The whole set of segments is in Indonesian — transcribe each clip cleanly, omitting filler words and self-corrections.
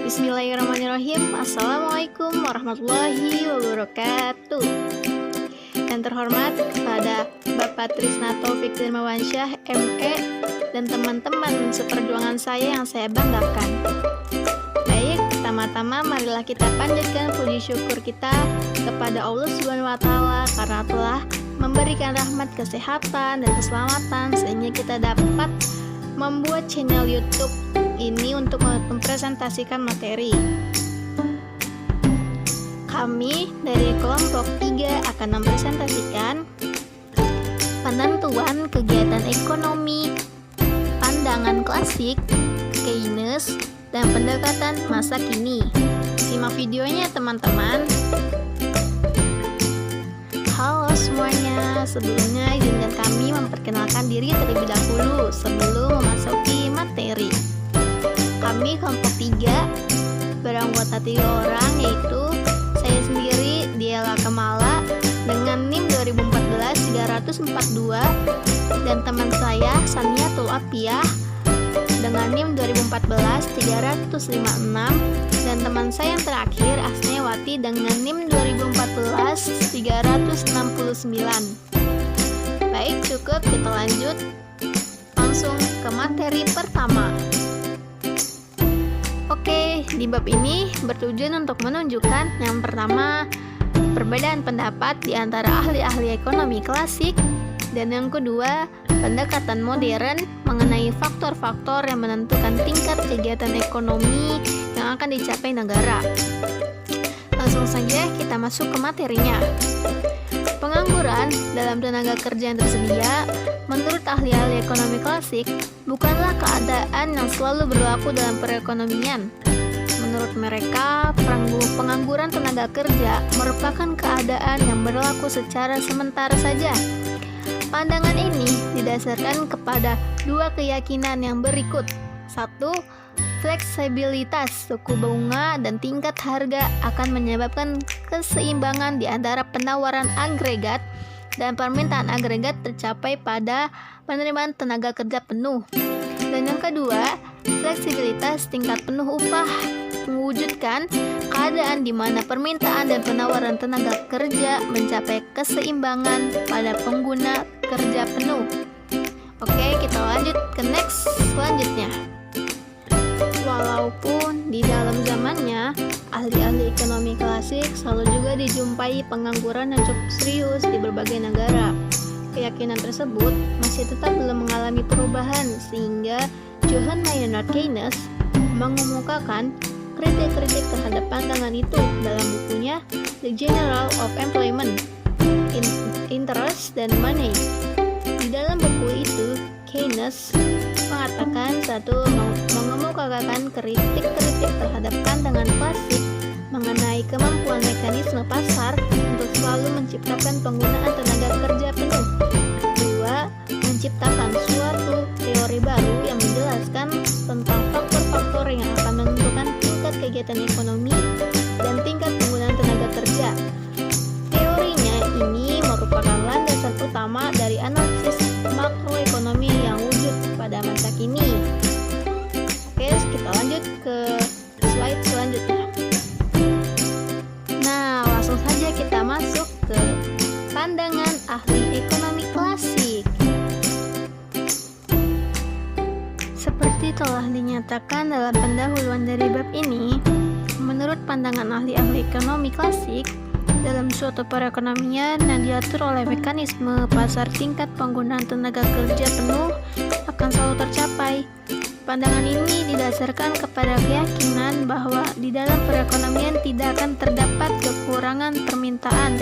Bismillahirrahmanirrahim. Assalamualaikum warahmatullahi wabarakatuh. Yang terhormat kepada Bapak Trisna Taufik Darmawansyah ME dan teman-teman seperjuangan saya yang saya banggakan. Baik, pertama-tama marilah kita panjatkan puji syukur kita kepada Allah Subhanahu wa taala karena telah memberikan rahmat kesehatan dan keselamatan sehingga kita dapat membuat channel YouTube ini untuk mempresentasikan materi. Kami dari kelompok 3 akan mempresentasikan penentuan kegiatan ekonomi, pandangan klasik, Keynes, dan pendekatan masa kini. Simak videonya teman-teman. Halo semuanya, sebelumnya izinkan kami memperkenalkan diri terlebih dahulu sebelum memasuki materi. Kami kelompok 3 beranggota 3 orang, yaitu saya sendiri Diela Kemala dengan NIM 2014-342 dan teman saya Saniatul Apiah dengan NIM 2014-356 dan teman saya yang terakhir Asnewati dengan NIM 2014-369. Baik, cukup, kita lanjut langsung ke materi pertama. Oke, di bab ini bertujuan untuk menunjukkan yang pertama, perbedaan pendapat di antara ahli-ahli ekonomi klasik, dan yang kedua, pendekatan modern mengenai faktor-faktor yang menentukan tingkat kegiatan ekonomi yang akan dicapai negara. Langsung saja kita masuk ke materinya. Pengangguran dalam tenaga kerja yang tersedia, menurut ahli-ahli ekonomi klasik, bukanlah keadaan yang selalu berlaku dalam perekonomian. Menurut mereka, pengangguran tenaga kerja merupakan keadaan yang berlaku secara sementara saja. Pandangan ini didasarkan kepada dua keyakinan yang berikut. 1. Fleksibilitas suku bunga dan tingkat harga akan menyebabkan keseimbangan di antara penawaran agregat dan permintaan agregat tercapai pada penerimaan tenaga kerja penuh. Dan yang kedua, fleksibilitas tingkat penuh upah mewujudkan keadaan di mana permintaan dan penawaran tenaga kerja mencapai keseimbangan pada pengguna kerja penuh. Oke, kita lanjut ke next selanjutnya. Walaupun di dalam zamannya, ahli-ahli ekonomi klasik selalu juga dijumpai pengangguran yang cukup serius di berbagai negara. Keyakinan tersebut masih tetap belum mengalami perubahan sehingga Johann Maynard Keynes mengemukakan kritik-kritik terhadap pandangan itu dalam bukunya The General of Employment, Interest dan Money. Di dalam buku itu, Keynes mengatakan mengemukakan kritik-kritik terhadap pandangan klasik mengenai kemampuan mekanisme pasar untuk selalu menciptakan penggunaan tenaga kerja penuh. 2. Menciptakan suatu teori baru yang menjelaskan tentang faktor-faktor yang akan menentukan tingkat kegiatan ekonomi dan tingkat penggunaan tenaga kerja. Teorinya ini merupakan landasan utama dari analisis makroekonomi yang wujud pada masa kini. Oke, kita lanjut ke slide selanjutnya. Nah, langsung saja kita masuk ke pandangan ahli ekonomi klasik. Seperti telah dinyatakan dalam pendahuluan dari bab ini, menurut pandangan ahli-ahli ekonomi klasik, dalam suatu perekonomian yang diatur oleh mekanisme pasar, tingkat penggunaan tenaga kerja penuh akan selalu tercapai. Pandangan ini didasarkan kepada keyakinan bahwa di dalam perekonomian tidak akan terdapat kekurangan permintaan.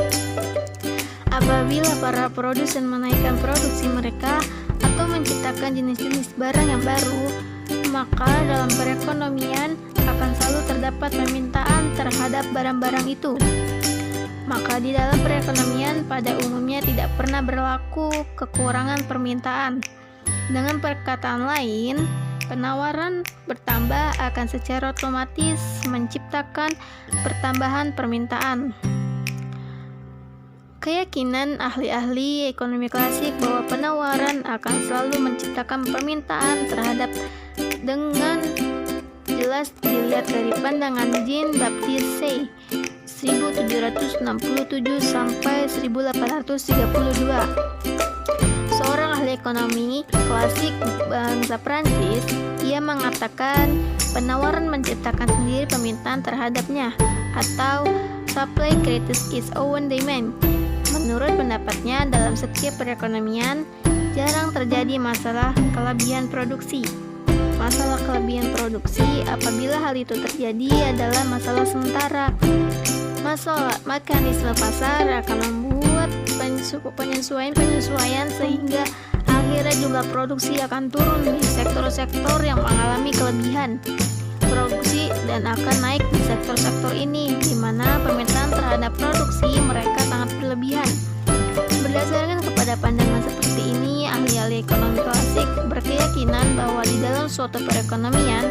Apabila para produsen menaikkan produksi mereka atau menciptakan jenis-jenis barang yang baru, maka dalam perekonomian akan selalu terdapat permintaan terhadap barang-barang itu. Maka di dalam perekonomian pada umumnya tidak pernah berlaku kekurangan permintaan. Dengan perkataan lain, penawaran bertambah akan secara otomatis menciptakan pertambahan permintaan. Keyakinan ahli-ahli ekonomi klasik bahwa penawaran akan selalu menciptakan permintaan terhadap dengan jelas dilihat dari pandangan Jean-Baptiste Say 1767 sampai 1832. Seorang ahli ekonomi klasik bangsa Prancis, ia mengatakan penawaran menciptakan sendiri permintaan terhadapnya, atau supply creates its own demand. Menurut pendapatnya, dalam setiap perekonomian jarang terjadi masalah kelebihan produksi. Masalah kelebihan produksi apabila hal itu terjadi adalah masalah sementara. Mekanisme pasar akan membuat penyesuaian sehingga akhirnya jumlah produksi akan turun di sektor-sektor yang mengalami kelebihan produksi dan akan naik di sektor-sektor ini di mana permintaan terhadap produksi mereka sangat berlebihan. Berdasarkan kepada pandangan seperti ini, ahli-ahli ekonomi klasik berkeyakinan bahwa di dalam suatu perekonomian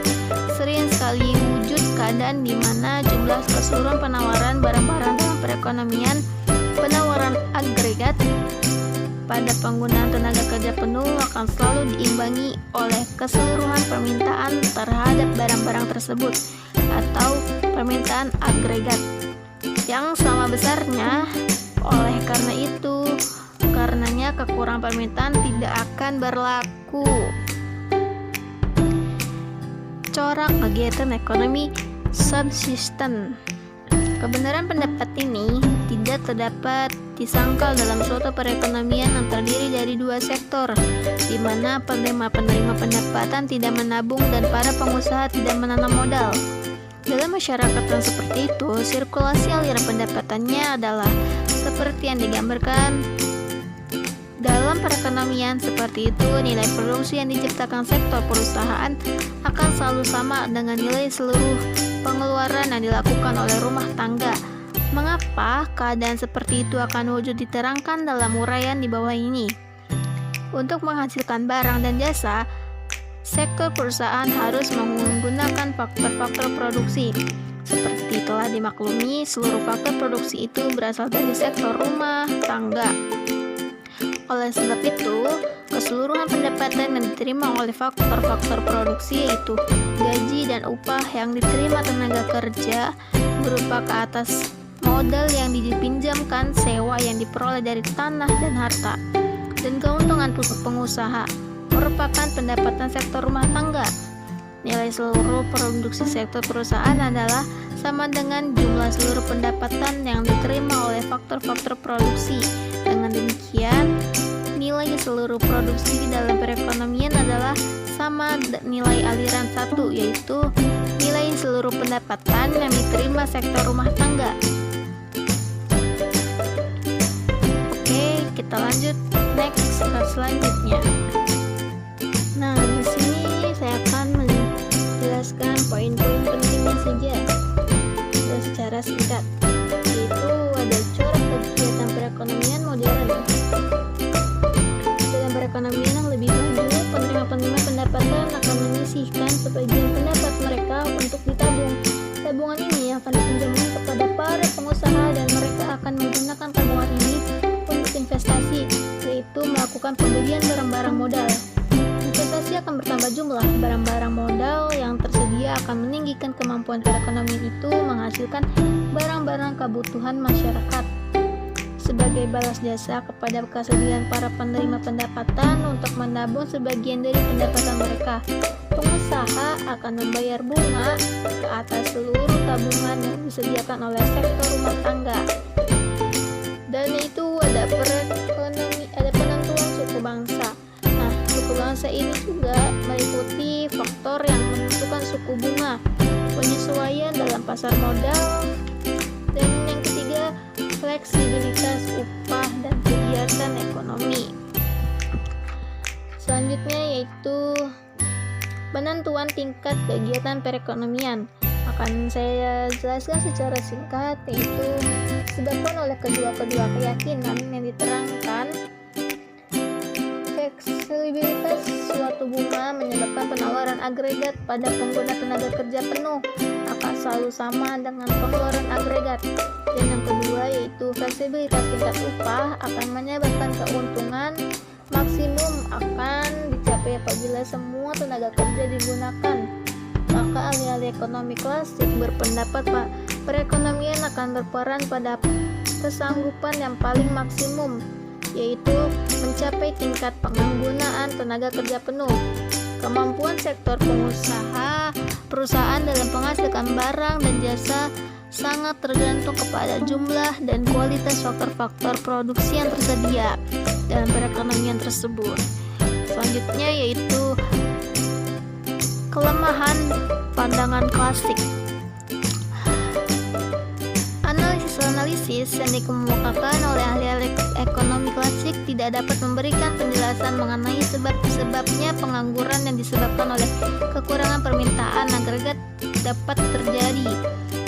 sering sekali wujud keadaan di mana jumlah keseluruhan penawaran barang-barang dalam perekonomian, penawaran agregat pada penggunaan tenaga kerja penuh akan selalu diimbangi oleh keseluruhan permintaan terhadap barang-barang tersebut atau permintaan agregat yang sama besarnya. Oleh karena itu, karenanya kekurangan permintaan tidak akan berlaku. Corak kegiatan ekonomi subsisten. Kebenaran pendapat ini tidak terdapat disangkal dalam suatu perekonomian yang terdiri dari dua sektor, di mana penerima pendapatan tidak menabung dan para pengusaha tidak menanam modal. Dalam masyarakat yang seperti itu, sirkulasi aliran pendapatannya adalah seperti yang digambarkan. Dalam perekonomian seperti itu, nilai produksi yang diciptakan sektor perusahaan akan selalu sama dengan nilai seluruh pengeluaran yang dilakukan oleh rumah tangga. Mengapa keadaan seperti itu akan wujud diterangkan dalam uraian di bawah ini? Untuk menghasilkan barang dan jasa, sektor perusahaan harus menggunakan faktor-faktor produksi. Seperti telah dimaklumi, seluruh faktor produksi itu berasal dari sektor rumah tangga. Oleh sebab itu, keseluruhan pendapatan yang diterima oleh faktor-faktor produksi yaitu gaji dan upah yang diterima tenaga kerja berupa ke atas modal yang dipinjamkan, sewa yang diperoleh dari tanah dan harta, dan keuntungan pengusaha merupakan pendapatan sektor rumah tangga. Nilai seluruh produksi sektor perusahaan adalah sama dengan jumlah seluruh pendapatan yang diterima oleh faktor-faktor produksi. Dengan demikian, nilai seluruh produksi di dalam perekonomian adalah sama nilai aliran satu, yaitu nilai seluruh pendapatan yang diterima sektor rumah tangga. Oke, kita lanjut next ke selanjutnya. Nah, di sini saya akan menjelaskan poin-poin pentingnya saja dan secara singkat, yaitu ada corak kegiatan perekonomian modern. Dalam perekonomian yang lebih maju, penerima pendapatan akan menyisihkan sebagian pendapat mereka untuk ditabung. Tabungan ini akan dipinjamkan kepada para pengusaha dan mereka akan menggunakan tabungan ini untuk investasi, yaitu melakukan pembelian barang-barang modal. Investasi akan bertambah jumlah barang-barang modal yang tersedia akan meninggikan kemampuan perekonomian itu menghasilkan barang-barang kebutuhan masyarakat. Sebagai balas jasa kepada kesediaan para penerima pendapatan untuk menabung sebagian dari pendapatan mereka, pengusaha akan membayar bunga ke atas seluruh tabungan yang disediakan oleh sektor rumah tangga. Dan itu ada penentuan suku bangsa. Nah, suku bangsa ini juga meliputi faktor yang menentukan suku bunga, penyesuaian dalam pasar modal, dan yang ketiga, fleksibilitas upah dan kegiatan ekonomi. Selanjutnya yaitu penentuan tingkat kegiatan perekonomian. Akan saya jelaskan secara singkat, yaitu disebabkan oleh kedua keyakinan yang diterangkan. Fleksibilitas suatu bunga menyebabkan penawaran agregat pada pengguna tenaga kerja penuh akan selalu sama dengan pengeluaran agregat. Dan yang kedua yaitu fleksibilitas tingkat upah akan menyebabkan keuntungan maksimum akan dicapai apabila semua tenaga kerja digunakan. maka ahli-ahli ekonomi klasik berpendapat perekonomian akan berperan pada kesanggupan yang paling maksimum, yaitu mencapai tingkat penggunaan tenaga kerja penuh. Kemampuan sektor perusahaan dalam menghasilkan barang dan jasa sangat tergantung kepada jumlah dan kualitas faktor-faktor produksi yang tersedia dalam perekonomian tersebut. Selanjutnya yaitu kelemahan pandangan klasik. Analisis yang dikemukakan oleh ahli-ahli ekonomi klasik tidak dapat memberikan penjelasan mengenai sebab-sebabnya pengangguran yang disebabkan oleh kekurangan permintaan agregat dapat terjadi.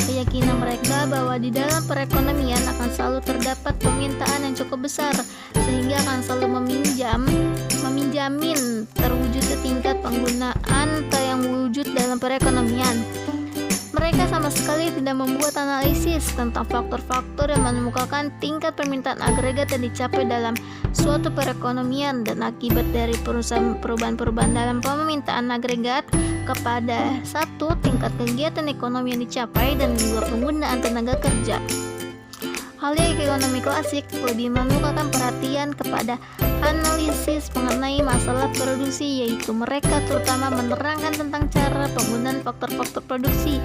Keyakinan mereka bahwa di dalam perekonomian akan selalu terdapat permintaan yang cukup besar, sehingga akan selalu meminjamin terwujudnya tingkat penggunaan yang wujud dalam perekonomian. Mereka sama sekali tidak membuat analisis tentang faktor-faktor yang mengemukakan tingkat permintaan agregat yang dicapai dalam suatu perekonomian dan akibat dari perubahan-perubahan dalam permintaan agregat kepada satu, tingkat kegiatan ekonomi yang dicapai, dan juga penggunaan tenaga kerja. Ahli ekonomi klasik lebih mengemukakan perhatian kepada analisis mengenai masalah produksi, yaitu mereka terutama menerangkan tentang cara penggunaan faktor-faktor produksi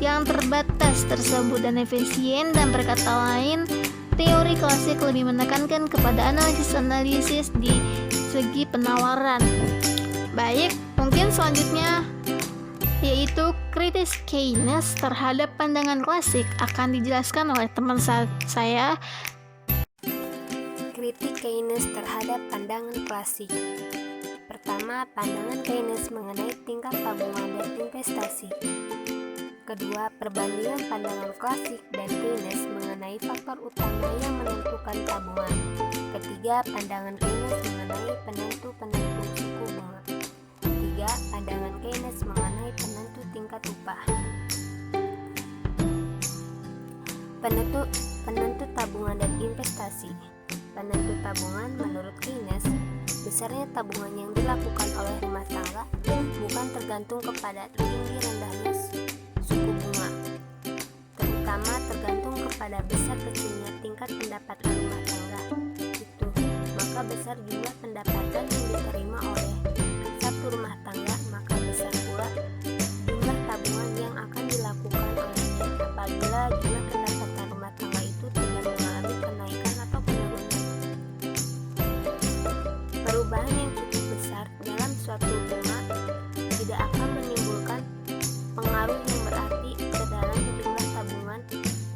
yang terbatas tersebut dan efisien, dan berkata lain, teori klasik lebih menekankan kepada analisis di segi penawaran. Baik, mungkin selanjutnya yaitu kritis Keynes terhadap pandangan klasik akan dijelaskan oleh teman saya. Kritik Keynes terhadap pandangan klasik. Pertama, pandangan Keynes mengenai tingkat tabungan dan investasi. Kedua, perbandingan pandangan klasik dan Keynes mengenai faktor utama yang menentukan tabungan. Ketiga, pandangan Keynes mengenai penentu-penentu suku bunga. Ketiga, pandangan Keynes mengenai penentu tingkat upah. Penentu tabungan dan investasi. Penentu tabungan menurut Keynes, besarnya tabungan yang dilakukan oleh rumah tangga bukan tergantung kepada tinggi rendahnya suku bunga, terutama tergantung kepada besar kecilnya tingkat pendapatan rumah tangga itu. Maka besar jumlah pendapatan yang diterima oleh satu rumah tangga, maka besar pula jumlah tabungan yang akan dilakukan olehnya. Apabila jumlah pendapatan rumah tangga itu tidak mengalami kenaikan atau penurunan, perubahan yang cukup besar dalam suatu bunga tidak akan menimbulkan pengaruh yang berarti ke dalam jumlah tabungan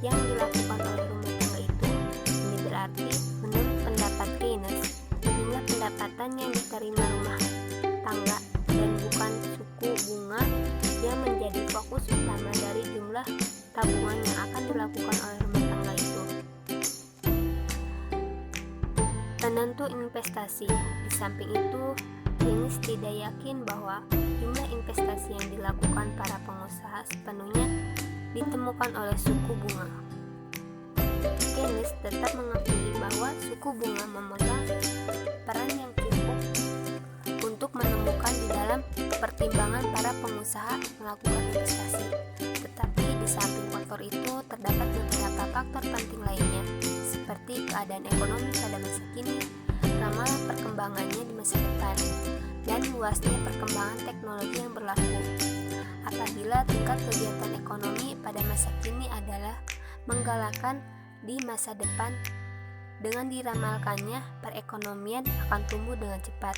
yang dilakukan oleh rumah tangga itu. Ini berarti, menurut pendapat Keynes, jumlah pendapatan yang diterima rumah tangga dan bukan suku bunga yang menjadi fokus utama dari jumlah tabungan yang akan dilakukan oleh rumah tangga itu. Penentu investasi. Di samping itu, Keynes tidak yakin bahwa jumlah investasi yang dilakukan para pengusaha sepenuhnya ditemukan oleh suku bunga. Keynes tetap mengakui bahwa suku bunga memegang peran yang cukup untuk menemukan di dalam pertimbangan para pengusaha melakukan investasi. Tetapi di samping faktor itu terdapat beberapa faktor penting lainnya, seperti keadaan ekonomi pada masa kini, ramalan perkembangannya di masa depan, dan luasnya perkembangan teknologi yang berlaku. Apabila tingkat kegiatan ekonomi pada masa kini adalah menggalakkan di masa depan, dengan diramalkannya perekonomian akan tumbuh dengan cepat,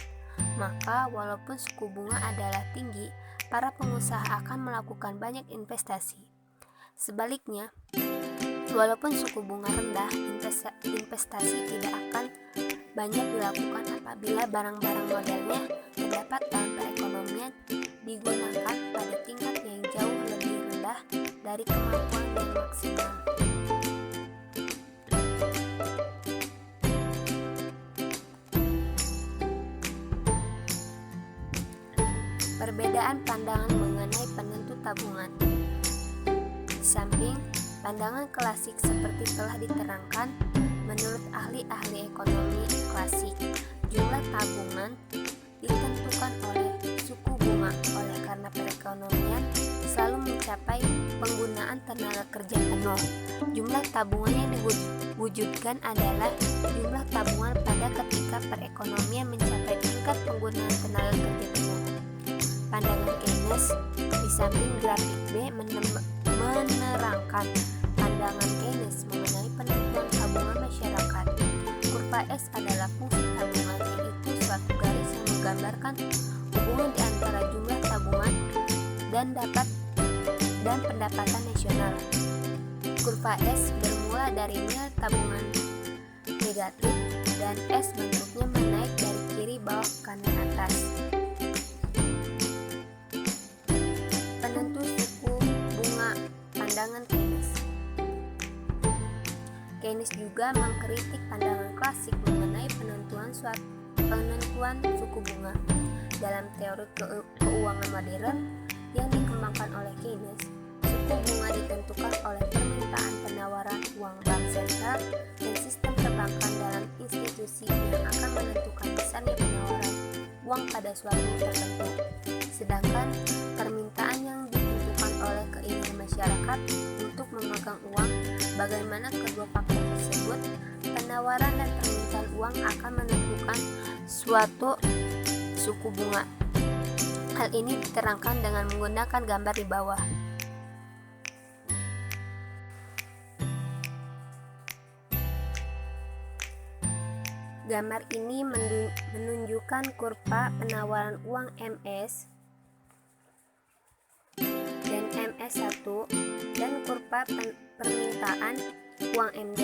maka walaupun suku bunga adalah tinggi, para pengusaha akan melakukan banyak investasi. Sebaliknya, walaupun suku bunga rendah, investasi tidak akan banyak dilakukan apabila barang-barang modalnya terdapat dalam perekonomian digunakan pada tingkat yang jauh lebih rendah dari kemampuan yang maksimal. Perbedaan pandangan mengenai penentu tabungan. Di samping pandangan klasik seperti telah diterangkan, menurut ahli-ahli ekonomi klasik, jumlah tabungan ditentukan oleh suku bunga. Oleh karena perekonomian selalu mencapai penggunaan tenaga kerja penuh. Jumlah tabungan yang diwujudkan adalah jumlah tabungan pada ketika perekonomian mencapai tingkat penggunaan tenaga kerja penuh. Pandangan Keynes di samping grafik B menerangkan pandangan Keynes mengenai penentuan tabungan masyarakat. Kurva S adalah fungsi tabungan, yaitu suatu garis yang menggambarkan hubungan di antara jumlah tabungan dan pendapatan nasional. Kurva S bermula dari nilai tabungan negatif dan S bentuknya menaik dari kiri bawah kanan atas. Penentu suku bunga pandangan Keynes. Keynes juga mengkritik pandangan klasik mengenai penentuan suku bunga. Dalam teori keuangan modern yang dikembangkan oleh Keynes, suku bunga ditentukan oleh permintaan penawaran uang bank sentral dan sistem perbankan dalam institusi yang akan menentukan besarnya penawaran uang pada suatu tertentu. Sedangkan permintaan yang ditentukan oleh keinginan masyarakat untuk memegang uang, bagaimana kedua faktor tersebut, penawaran dan permintaan uang akan menentukan suatu suku bunga. Hal ini diterangkan dengan menggunakan gambar di bawah. Gambar ini menunjukkan kurva penawaran uang MS dan MS1 dan kurva permintaan uang MD.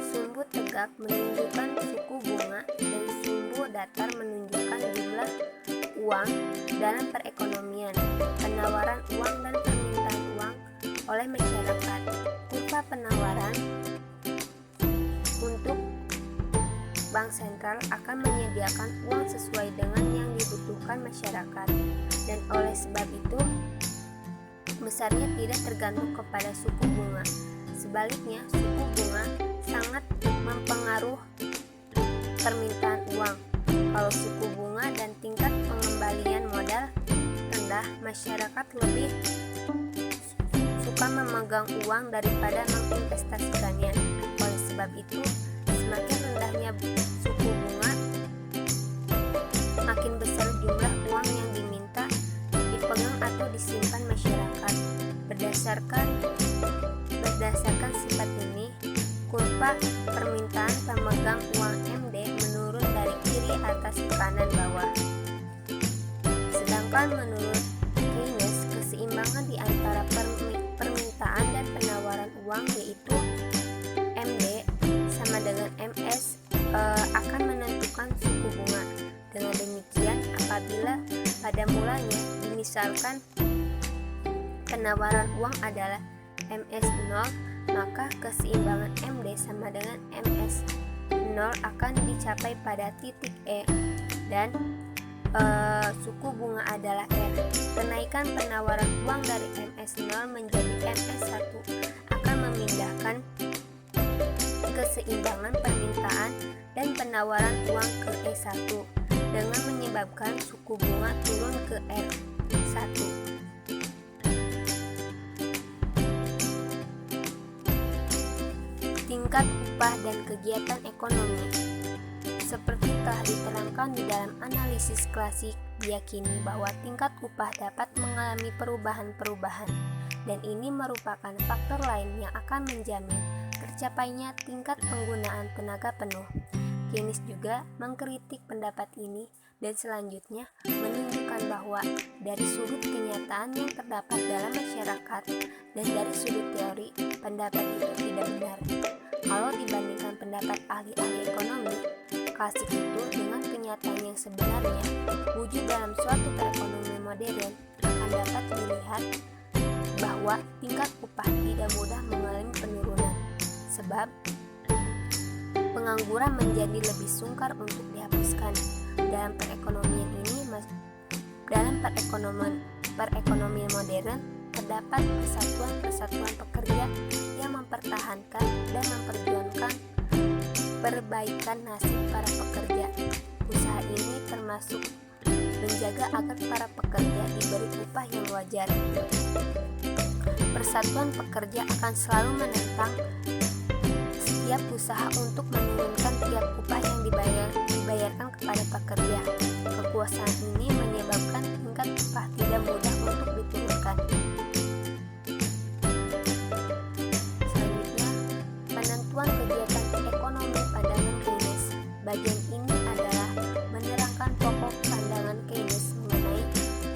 Sumbu tegak menunjukkan suku bunga dan sumbu datar menunjukkan jumlah uang dalam perekonomian, penawaran uang dan permintaan uang oleh masyarakat. Kurva penawaran untuk bank sentral akan menyediakan uang sesuai dengan yang dibutuhkan masyarakat, dan oleh sebab itu besarnya tidak tergantung kepada suku bunga. Sebaliknya, suku bunga sangat mempengaruhi permintaan uang. Kalau suku bunga dan tingkat pengembalian modal rendah, masyarakat lebih suka memegang uang daripada menginvestasikannya. Oleh sebab itu, semakin rendahnya suku bunga, makin besar jumlah uang yang diminta, dipegang atau disimpan masyarakat. Berdasarkan sifat ini, kurva permintaan pemegang uang MD menurun dari kiri atas ke kanan bawah. Sedangkan menurut Keynes, keseimbangan di antara permintaan dan penawaran uang, yaitu MD sama dengan MS, akan menentukan suku bunga. Dengan demikian, apabila pada mulanya dimisalkan penawaran uang adalah MS0, maka keseimbangan MD sama dengan MS0 akan dicapai pada titik E, dan suku bunga adalah R. Kenaikan penawaran uang dari MS0 menjadi MS1 akan memindahkan keseimbangan permintaan dan penawaran uang ke E1 dengan menyebabkan suku bunga turun ke R1. Tingkat upah dan kegiatan ekonomi. Seperti telah diterangkan di dalam analisis klasik, diyakini bahwa tingkat upah dapat mengalami perubahan-perubahan, dan ini merupakan faktor lain yang akan menjamin tercapainya tingkat penggunaan tenaga penuh. Keynes juga mengkritik pendapat ini dan selanjutnya menunjukkan bahwa dari sudut kenyataan yang terdapat dalam masyarakat dan dari sudut teori, pendapat itu tidak benar. Kalau dibandingkan pendapat ahli-ahli ekonomi klasik itu dengan kenyataan yang sebenarnya, wujud dalam suatu perekonomian modern akan dapat dilihat bahwa tingkat upah tidak mudah mengalami penurunan, sebab pengangguran menjadi lebih sungkar untuk dihapuskan. Dalam perekonomian modern terdapat persatuan-persatuan pekerja yang mempertahankan dan memperjuangkan perbaikan nasib para pekerja. Usaha ini termasuk menjaga agar para pekerja diberi upah yang wajar. Persatuan Pekerja akan selalu menentang setiap usaha untuk menurunkan tiap upah yang dibayarkan kepada pekerja. Kekuasaan ini menyebabkan tingkat upah tidak mudah untuk diturunkan. Selanjutnya, penentuan kegiatan ekonomi pandangan Keynes. Bagian ini adalah menerangkan pokok pandangan Keynes mengenai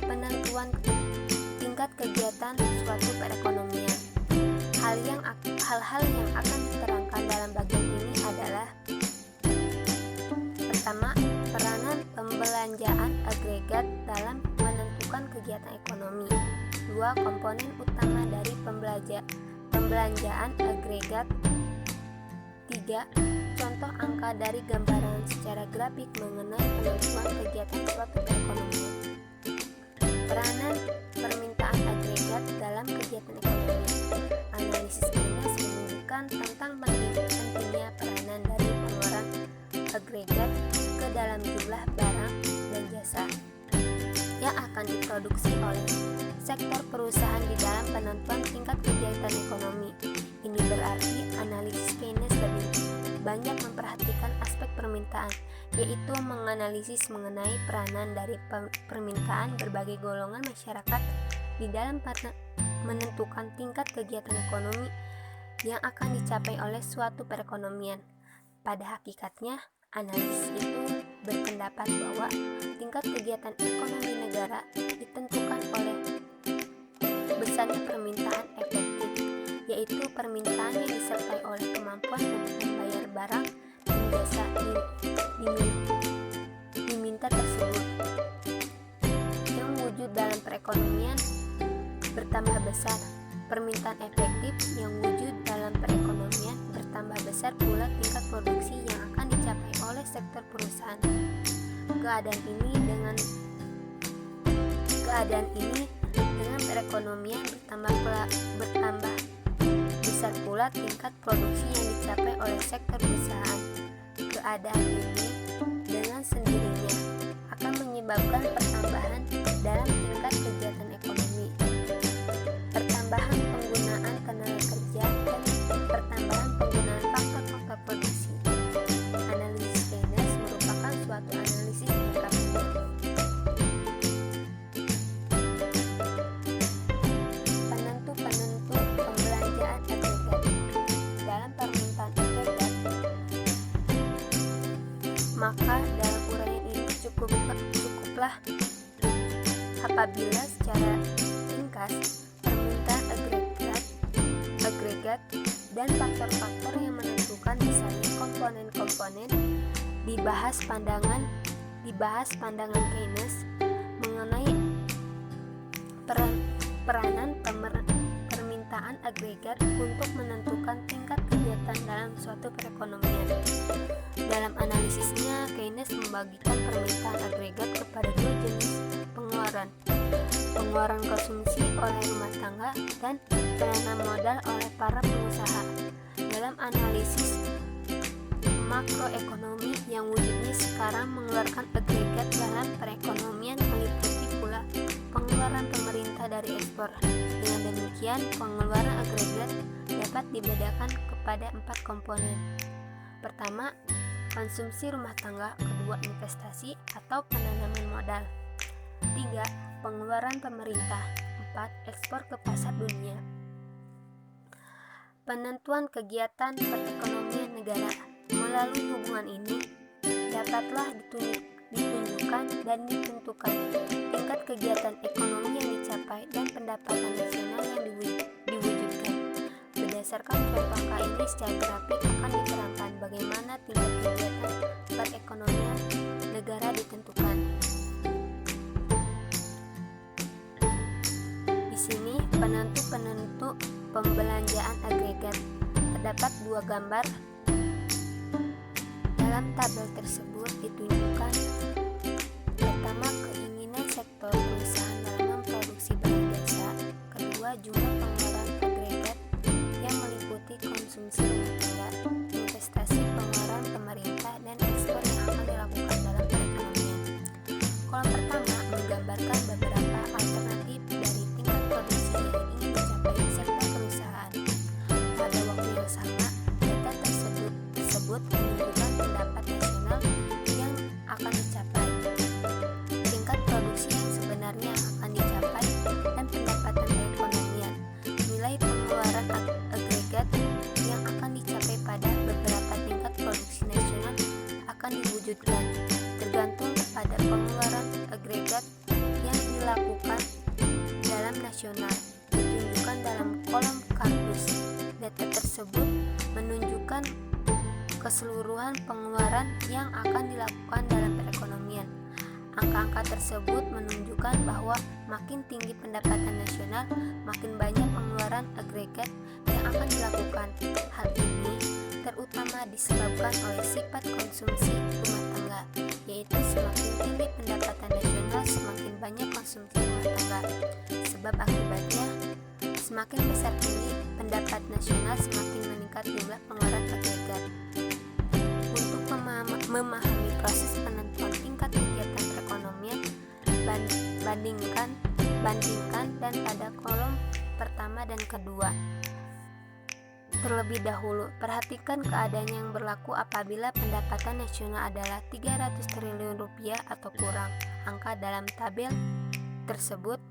penentuan tingkat kegiatan suatu perekonomian. Hal-hal yang akan diterangkan dalam bagian ini adalah: pertama, peranan pembelanjaan agregat dalam menentukan kegiatan ekonomi. Dua, komponen utama dari pembelanjaan agregat. Tiga, contoh angka dari gambaran secara grafik mengenai penentuan kegiatan suatu perekonomian. Peranan permintaan agregat dalam kegiatan ekonomi. Analisis Keynes menunjukkan tentang pentingnya peranan dari pengeluaran agregat ke dalam jumlah barang dan jasa yang akan diproduksi oleh sektor perusahaan di dalam penentuan tingkat kegiatan ekonomi. Ini berarti analisis Keynes lebih banyak memperhatikan aspek permintaan, yaitu menganalisis mengenai peranan dari permintaan berbagai golongan masyarakat di dalam menentukan tingkat kegiatan ekonomi yang akan dicapai oleh suatu perekonomian. Pada hakikatnya, analisis itu berpendapat bahwa tingkat kegiatan ekonomi negara ditentukan oleh besarnya permintaan efektif, yaitu permintaan yang disertai oleh kemampuan untuk membayar barang dan jasa diminta tersebut. Yang wujud dalam perekonomian bertambah besar, permintaan efektif yang wujud dalam perekonomian bertambah besar pula tingkat produksi yang akan dicapai oleh sektor perusahaan. Keadaan ini dengan perekonomian bertambah besar pula tingkat produksi yang dicapai oleh sektor perusahaan. Keadaan ini dengan sendirinya akan menyebabkan pertambahan dalam tingkat kegiatan ekonomi, pertambahan penggunaan tenaga kerja, dan pertambahan penggunaan faktor-faktor produksi. Analisis Keynes merupakan suatu analisis jangka pendek. Penentu pembelanjaan agregat dalam permintaan agregat. Maka dalam uraian ini cukuplah apabila secara ringkas permintaan agregat dan faktor-faktor yang menentukan, misalnya komponen-komponen, dibahas pandangan Keynes mengenai peranan permintaan agregat untuk menentukan tingkat kegiatan dalam suatu perekonomian. Dalam analisisnya, Keynes membagikan permintaan agregat kepada dua jenis pengeluaran konsumsi oleh rumah tangga dan penanam modal oleh para pengusaha. Dalam analisis makroekonomi yang wujudnya sekarang mengeluarkan agregat dalam perekonomian meliputi pula pengeluaran pemerintah dari ekspor. Dengan demikian, pengeluaran agregat dapat dibedakan kepada 4 komponen. Pertama, konsumsi rumah tangga. Kedua, investasi atau penanaman modal. 3. Pengeluaran pemerintah. 4. Ekspor ke pasar dunia. Penentuan kegiatan perekonomian negara. Melalui hubungan ini, dapatlah ditunjukkan dan ditentukan tingkat kegiatan ekonomi yang dicapai dan pendapatan nasional yang diwujudkan. Berdasarkan contoh angka ini, secara grafik akan diterangkan bagaimana tingkat kegiatan perekonomian negara ditentukan. Di sini penentu pembelanjaan agregat. Terdapat 2 gambar. Dalam tabel tersebut ditunjukkan pertama, keinginan sektor perusahaan dalam memproduksi barang jasa. Kedua, jumlah pengeluaran agregat yang meliputi konsumsi rumah tangga, investasi, pengeluaran pemerintah, dan ekspor yang akan dilakukan dalam perekonomian. Kolom pertama menggambarkan beberapa alternatif dari tingkat produksi yang ingin dicapai sektor agregat yang akan dicapai pada beberapa tingkat produksi nasional akan diwujudkan, tergantung kepada pengeluaran agregat yang dilakukan dalam nasional. Ditunjukkan dalam kolom kardus. Data tersebut menunjukkan keseluruhan pengeluaran yang akan dilakukan dalam perekonomian. Angka-angka tersebut menunjukkan bahwa makin tinggi pendapatan nasional, makin banyak pengeluaran agregat yang akan dilakukan. Hal ini terutama disebabkan oleh sifat konsumsi rumah tangga, yaitu semakin tinggi pendapatan nasional, semakin banyak konsumsi rumah tangga. Sebab akibatnya, semakin besar tinggi pendapat nasional, semakin meningkat jumlah pengeluaran agregat. Untuk memahami proses penentuan tingkat kegiatan perekonomian, bandingkan dan pada kolom pertama dan kedua. Terlebih dahulu, perhatikan keadaan yang berlaku apabila pendapatan nasional adalah 300 triliun rupiah atau kurang. Angka dalam tabel tersebut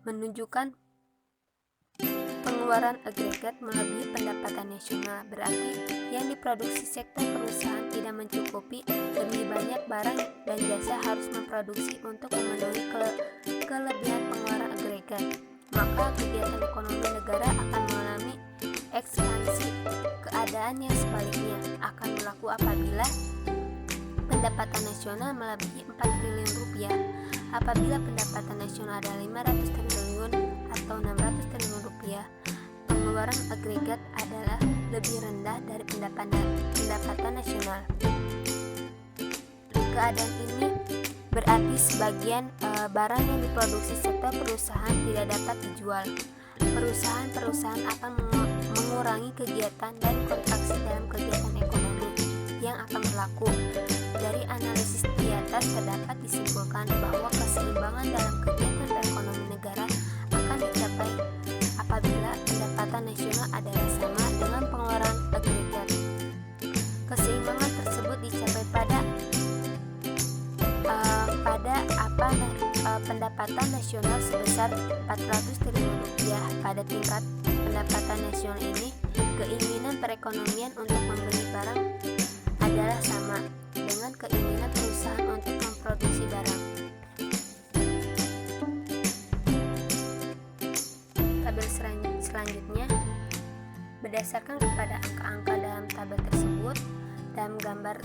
menunjukkan pengeluaran agregat melebihi pendapatan nasional, berarti yang diproduksi sektor perusahaan tidak mencukupi, lebih banyak barang dan jasa harus memproduksi untuk memenuhi kelebihan pengeluaran agregat. Maka kegiatan ekonomi negara akan mengalami ekspansi. Keadaan yang sebaliknya akan berlaku apabila pendapatan nasional melebihi 4 triliun rupiah. Apabila pendapatan nasional ada 500 triliun atau 600 triliun rupiah, pengeluaran agregat adalah lebih rendah dari pendapatan nasional. Keadaan ini berarti sebagian barang yang diproduksi sektor perusahaan tidak dapat dijual. Perusahaan akan mengurangi kegiatan dan kontraksi dalam kegiatan ekonomi yang akan berlaku. Dari analisis di atas terdapat disimpulkan bahwa keseimbangan dalam kegiatan perekonomian negara akan dicapai apabila pendapatan nasional adalah sama dengan pengeluaran agregat. Keseimbangan tersebut dicapai pada pendapatan nasional sebesar 400 triliun rupiah. Pada tingkat pendapatan nasional ini, keinginan perekonomian untuk membeli barang adalah sama dengan keinginan perusahaan untuk memproduksi barang. Tabel selanjutnya, berdasarkan kepada angka-angka dalam tabel tersebut, dalam gambar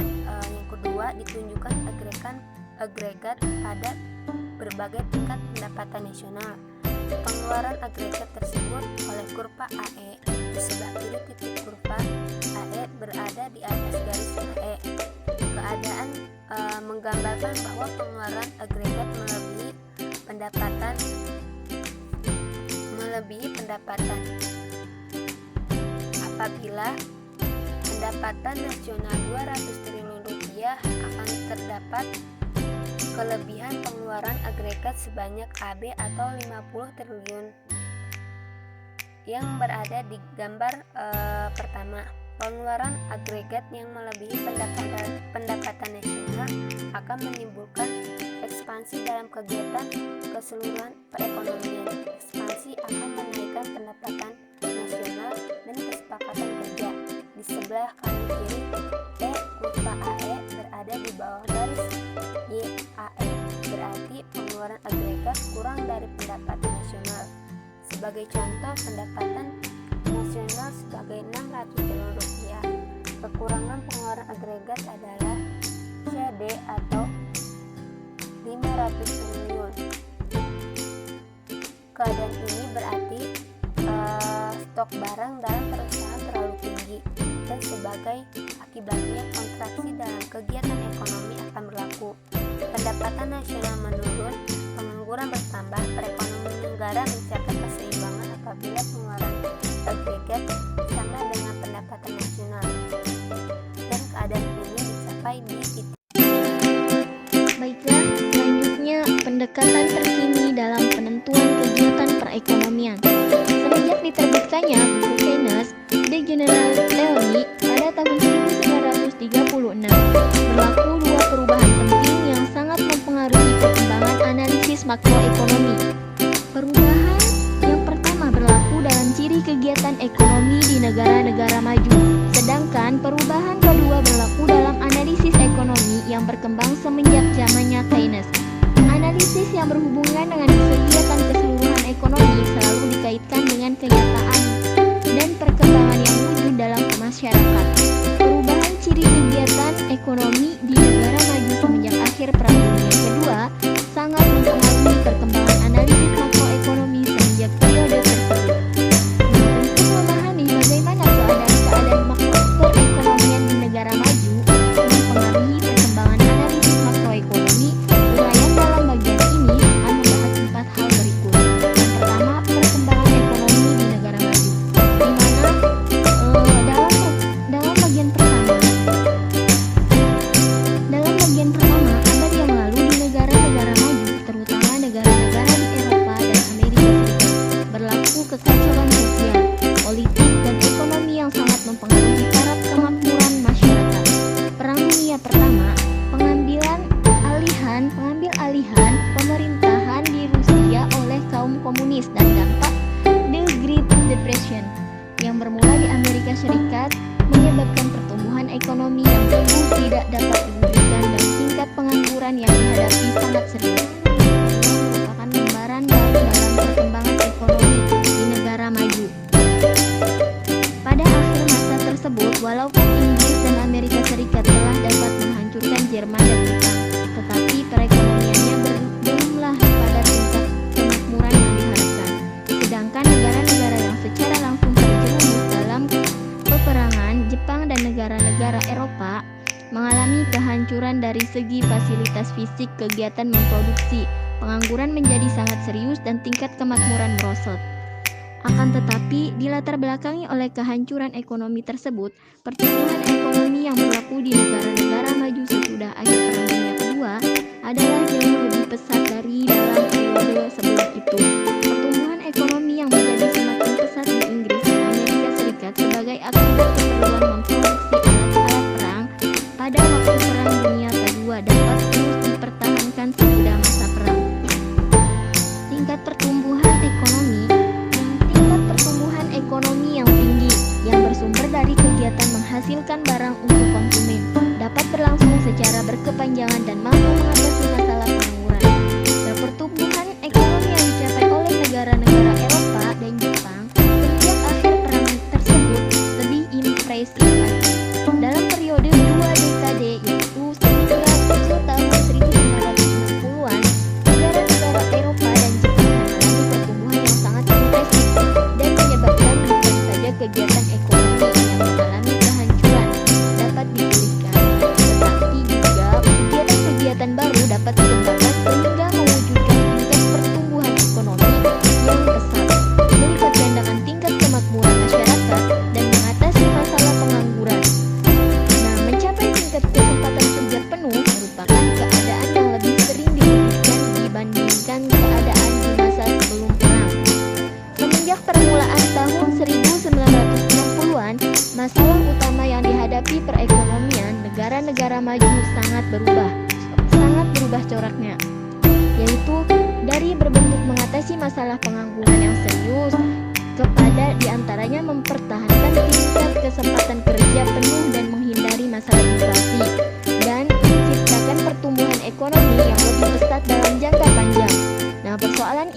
yang kedua ditunjukkan agregat pada berbagai tingkat pendapatan nasional. Pengeluaran agregat tersebut oleh kurva AE. Di sebelah kiri titik kurva AE berada di atas garis AE. Keadaan menggambarkan bahwa pengeluaran agregat melebihi pendapatan. Apabila pendapatan nasional 200 triliun rupiah, akan terdapat kelebihan pengeluaran agregat sebanyak AB atau 50 triliun yang berada di gambar pertama. Pengeluaran agregat yang melebihi pendapatan nasional akan menimbulkan ekspansi dalam kegiatan keseluruhan perekonomian. Ekspansi akan menaikkan pendapatan nasional dan kesepakatan kerja. Di sebelah kanan kiri kurva AE berada di bawah garis YAE, berarti pengeluaran agregat kurang dari pendapatan nasional. Sebagai contoh, pendapatan nasional sebagai 600 triliun rupiah. Kekurangan pengeluaran agregat adalah CD atau 500 triliun. Keadaan ini berarti stok barang dalam perusahaan terlalu tinggi, dan sebagai akibatnya kontraksi dalam kegiatan ekonomi akan berlaku. Pendapatan nasional menurun, pengangguran bertambah, perekonomian negara mencapai keseimbangan apabila pengeluaran agregat sama dengan pendapatan nasional, dan keadaan ini dicapai di titik. Baiklah, selanjutnya pendekatan terkini dalam penentuan kegiatan perekonomian. Semenjak diterbitkannya buku Keynes The General Theory pada tahun 1936, berlaku dua perubahan penting yang sangat mempengaruhi perkembangan analisis makroekonomi. Perubahan yang pertama berlaku dalam ciri ciri kegiatan ekonomi di negara-negara maju. Sedangkan perubahan kedua berlaku dalam analisis ekonomi yang berkembang semenjak zamannya Keynes. Analisis yang berhubungan dengan kegiatan keseluruhan ekonomi selalu dikaitkan dengan kenyataan dan perkembangan yang wujud dalam masyarakat. Perubahan ciri kegiatan ekonomi di negara maju semenjak akhir Perang Dunia Kedua sangat mempengaruhi perkembangan analisis makroekonomi semenjak periode tersebut. Untuk memahami bagaimana keadaan makroekonomian di negara maju mempengaruhi perkembangan analisis makroekonomi, uraian dalam bagian ini akan membahas 4 hal berikut. Yang pertama, perkembangan ekonomi di negara maju, di mana dalam bagian pertama, abad yang lalu di negara-negara maju, terutama negara-negara di Eropa dan Amerika Serikat, berlaku kekacauan sosial, politik, dan ekonomi yang sangat mempengaruhi taraf kemakmuran masyarakat. Perang Dunia Pertama, pengambil alihan pemerintahan di Rusia oleh kaum komunis dan dampak The Great Depression yang bermula di Amerika Serikat menyebabkan pertumbuhan ekonomi yang tumbuh tidak dapat diwujudkan dan tingkat pengangguran yang dihadapi sangat serius. Ini merupakan gambaran baru dalam perkembangan ekonomi di negara maju. Pada akhir masa tersebut, walaupun Inggris dan Amerika Serikat telah dapat menghancurkan Jerman dan Jepang, tetapi perekonomiannya belumlah pada tingkat kemakmuran yang diharapkan. Sedangkan negara-negara yang secara langsung terjerumus dalam peperangan, Jepang dan negara-negara Eropa, mengalami kehancuran dari segi fasilitas fisik, kegiatan memproduksi, pengangguran menjadi sangat serius dan tingkat kemakmuran merosot. Akan tetapi, dilatar belakangi oleh kehancuran ekonomi tersebut, pertumbuhan ekonomi yang berlaku di negara-negara maju sesudah akhir Perang Dunia Kedua adalah jauh lebih pesat dari dalam periode sebelum itu. Pertumbuhan ekonomi yang menjadi semakin pesat di Inggris dan Amerika Serikat sebagai akibat keperluan memproduksi alat-alat perang pada waktu Perang Dunia Kedua dapat terus dipertahankan sesudah masa perang. Tingkat pertumbuhan ekonomi yang tinggi yang bersumber dari kegiatan menghasilkan barang untuk konsumen dapat berlangsung secara berkepanjangan dan mampu mengatasi masalah pengangguran. Dan pertumbuhan ekonomi yang dicapai oleh negara-negara Eropa dan Jepang sejak akhir perang tersebut lebih impresif lagi. Dalam periode 2 dekade yaitu tahun 1960-an, negara-negara Eropa dan Jepang mengalami pertumbuhan yang sangat impresif dan menyebabkan bukan saja kegiatan ekonomi yang mengalami kehancuran dapat dipulihkan, tetapi juga kegiatan-kegiatan baru dapat dikembangkan sehingga mewujudkan tingkat pertumbuhan ekonomi yang pesat, melipat gandakan tingkat kemakmuran masyarakat dan mengatasi masalah pengangguran. Nah, mencapai tingkat kesempatan kerja penuh merupakan keadaan yang lebih sering diwujudkan dibandingkan keadaan di masa sebelum perang. Semenjak permulaan tahun 1960-an, masalah utama yang dihadapi perekonomian negara-negara maju sangat berubah coraknya, yaitu dari berbentuk mengatasi masalah pengangguran yang serius kepada diantaranya mempertahankan tingkat kesempatan kerja penuh dan menghindari masalah inflasi dan menciptakan pertumbuhan ekonomi yang lebih pesat dalam jangka panjang. Nah, persoalan